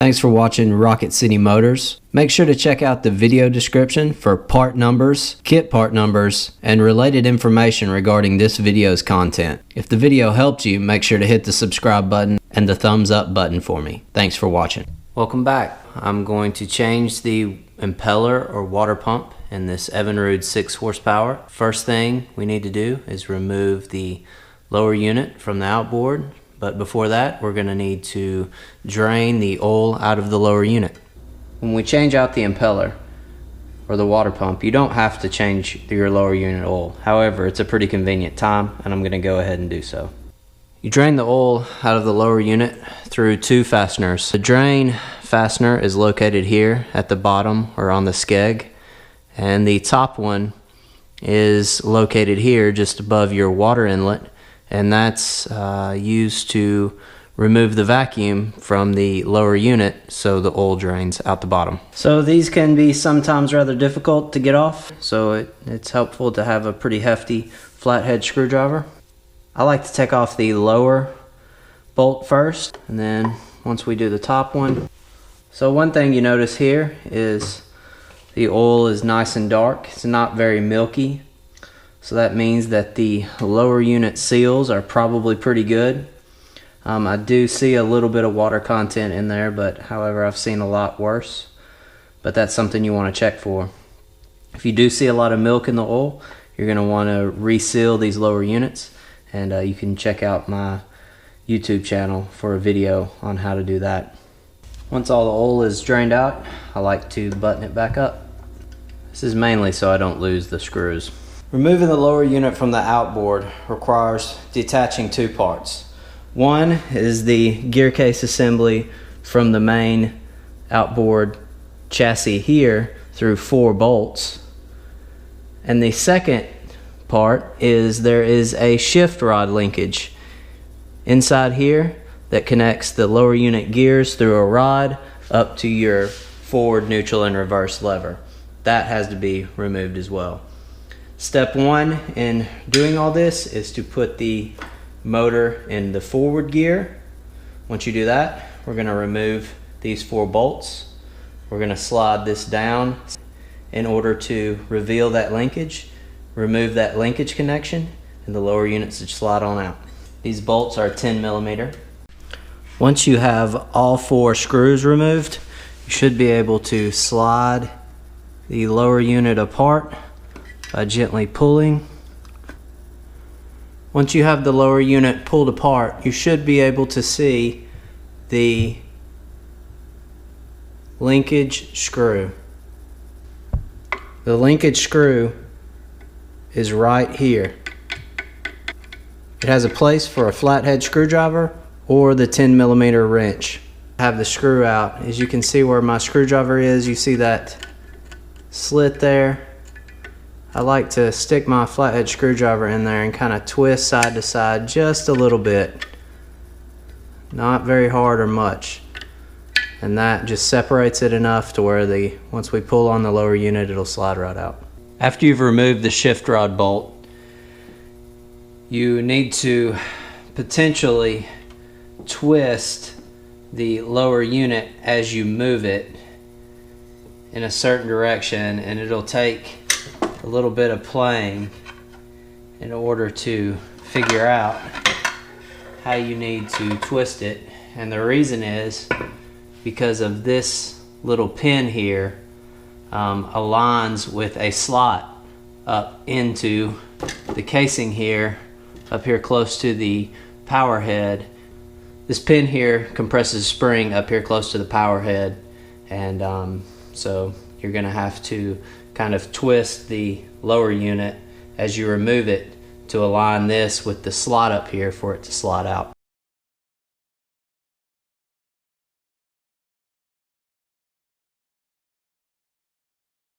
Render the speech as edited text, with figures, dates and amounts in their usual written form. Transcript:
Thanks for watching Rocket City Motors. Make sure to check out the video description for part numbers, kit part numbers, and related information regarding this video's content. If the video helped you, make sure to hit the subscribe button and the thumbs up button for me. Thanks for watching. Welcome back. I'm going to change the impeller or water pump in this Evinrude 6 horsepower. First thing we need to do is remove the lower unit from the outboard. But before that, we're going to need to drain the oil out of the lower unit. When we change out the impeller or the water pump, you don't have to change your lower unit oil. However, it's a pretty convenient time, and I'm going to go ahead and do so. You drain the oil out of the lower unit through 2 fasteners. The drain fastener is located here at the bottom or on the skeg, and the top one is located here just above your water inlet. And that's used to remove the vacuum from the lower unit so the oil drains out the bottom. So these can be sometimes rather difficult to get off, so it's helpful to have a pretty hefty flathead screwdriver. I like to take off the lower bolt first, and then once we do the top one. So one thing you notice here is the oil is nice and dark. It's not very milky. So that means that the lower unit seals are probably pretty good. I do see a little bit of water content in there, but however, I've seen a lot worse. But that's something you want to check for. If you do see a lot of milk in the oil, you're going to want to reseal these lower units. And you can check out my YouTube channel for a video on how to do that. Once all the oil is drained out, I like to button it back up. This is mainly so I don't lose the screws. Removing the lower unit from the outboard requires detaching 2 parts. One is the gear case assembly from the main outboard chassis here through 4 bolts. And the second part is there is a shift rod linkage inside here that connects the lower unit gears through a rod up to your forward, neutral, and reverse lever. That has to be removed as well. Step 1 in doing all this is to put the motor in the forward gear. Once you do that, we're going to remove these 4 bolts. We're going to slide this down in order to reveal that linkage, remove that linkage connection, and the lower units should slide on out. These bolts are 10 millimeter. Once you have all 4 screws removed, you should be able to slide the lower unit apart by gently pulling. Once you have the lower unit pulled apart, you should be able to see the linkage screw. The linkage screw is right here. It has a place for a flathead screwdriver or the 10 millimeter wrench. I have the screw out. As you can see where my screwdriver is, you see that slit there. I like to stick my flathead screwdriver in there and kind of twist side to side just a little bit. Not very hard or much. And that just separates it enough to where once we pull on the lower unit, it'll slide right out. After you've removed the shift rod bolt, you need to potentially twist the lower unit as you move it in a certain direction, and it'll take a little bit of playing in order to figure out how you need to twist it. And the reason is because of this little pin here aligns with a slot up into the casing here, up here close to the power head. This pin here compresses spring up here close to the power head, and so you're going to have to kind of twist the lower unit as you remove it to align this with the slot up here for it to slide out.